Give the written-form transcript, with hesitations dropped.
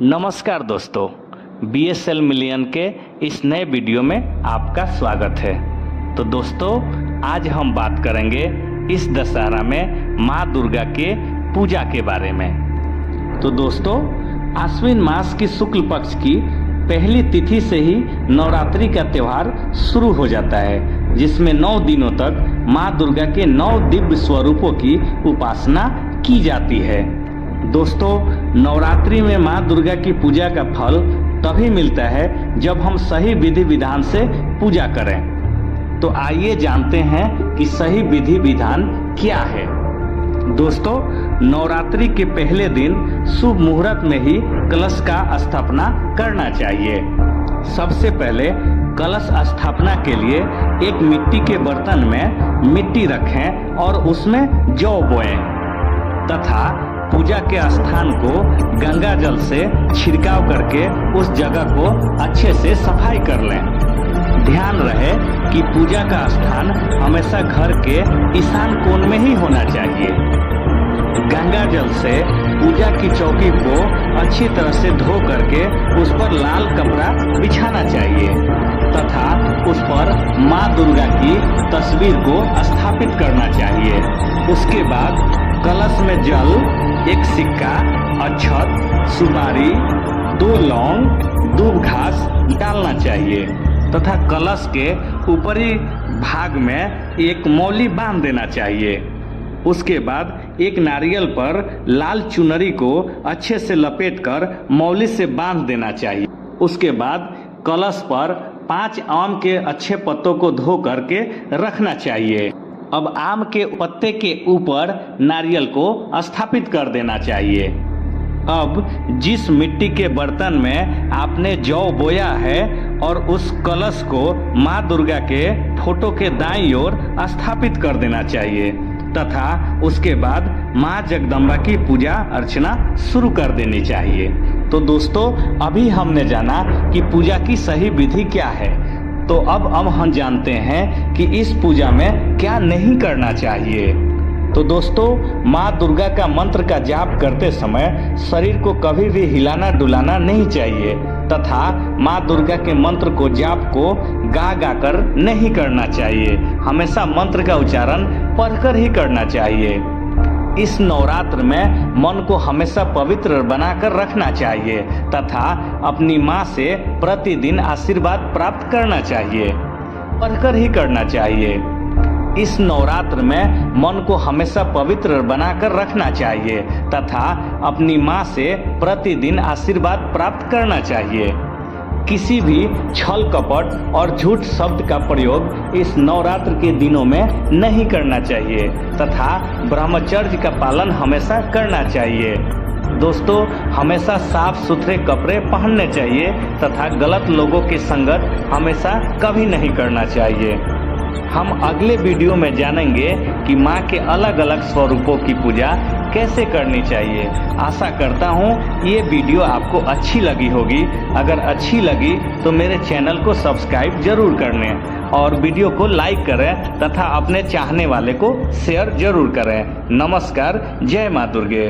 नमस्कार दोस्तों, BSL million के इस नए वीडियो में आपका स्वागत है। तो दोस्तों, आज हम बात करेंगे इस दशहरा में माँ दुर्गा के पूजा के बारे में। तो दोस्तों, आश्विन मास की शुक्ल पक्ष की पहली तिथि से ही नवरात्रि का त्यौहार शुरू हो जाता है, जिसमें 9 दिनों तक माँ दुर्गा के 9 दिव्य स्वरूपों की उपासना की जाती है। दोस्तों, नवरात्रि में माँ दुर्गा की पूजा का फल तभी मिलता है जब हम सही विधि विधान से पूजा करें। तो आइए जानते हैं कि सही विधि विधान क्या है। दोस्तों, नवरात्रि के पहले दिन शुभ मुहूर्त में ही कलश का स्थापना करना चाहिए। सबसे पहले कलश स्थापना के लिए एक मिट्टी के बर्तन में मिट्टी रखें और उसमें जौ बोएं तथा पूजा के स्थान को गंगा जल से छिड़काव करके उस जगह को अच्छे से सफाई कर लें। ध्यान रहे कि पूजा का स्थान हमेशा घर के ईशान कोण में ही होना चाहिए। गंगा जल से पूजा की चौकी को अच्छी तरह से धो करके उस पर लाल कपड़ा बिछाना चाहिए तथा उस पर माँ दुर्गा की तस्वीर को स्थापित करना चाहिए। उसके बाद कलश में जल, एक सिक्का, अक्षत, सुपारी, 2 लौंग, दूब घास डालना चाहिए तथा कलश के ऊपरी भाग में एक मौली बांध देना चाहिए। उसके बाद एक नारियल पर लाल चुनरी को अच्छे से लपेटकर मौली से बांध देना चाहिए। उसके बाद कलश पर 5 आम के अच्छे पत्तों को धो करके रखना चाहिए। अब आम के पत्ते के ऊपर नारियल को स्थापित कर देना चाहिए। अब जिस मिट्टी के बर्तन में आपने जौ बोया है और उस कलश को माँ दुर्गा के फोटो के दाईं ओर स्थापित कर देना चाहिए तथा उसके बाद माँ जगदम्बा की पूजा अर्चना शुरू कर देनी चाहिए। तो दोस्तों, अभी हमने जाना कि पूजा की सही विधि क्या है। तो अब हम जानते हैं कि इस पूजा में क्या नहीं करना चाहिए। तो दोस्तों, माँ दुर्गा का मंत्र का जाप करते समय शरीर को कभी भी हिलाना डुलाना नहीं चाहिए तथा माँ दुर्गा के मंत्र को जाप को गा गा कर नहीं करना चाहिए। हमेशा मंत्र का उच्चारण पढ़कर ही करना चाहिए। इस नवरात्र में मन को हमेशा पवित्र बनाकर रखना चाहिए तथा अपनी माँ से प्रतिदिन आशीर्वाद प्राप्त करना चाहिए, पढ़कर ही करना चाहिए। इस नवरात्र में मन को हमेशा पवित्र बनाकर रखना चाहिए तथा अपनी माँ से प्रतिदिन आशीर्वाद प्राप्त करना चाहिए। किसी भी छल कपट और झूठ शब्द का प्रयोग इस नवरात्र के दिनों में नहीं करना चाहिए तथा ब्रह्मचर्य का पालन हमेशा करना चाहिए। दोस्तों, हमेशा साफ सुथरे कपड़े पहनने चाहिए तथा गलत लोगों की संगत हमेशा कभी नहीं करना चाहिए। हम अगले वीडियो में जानेंगे कि माँ के अलग अलग स्वरूपों की पूजा कैसे करनी चाहिए। आशा करता हूँ ये वीडियो आपको अच्छी लगी होगी। अगर अच्छी लगी तो मेरे चैनल को सब्सक्राइब जरूर करने और वीडियो को लाइक करें तथा अपने चाहने वाले को शेयर जरूर करें। नमस्कार, जय माँ दुर्गे।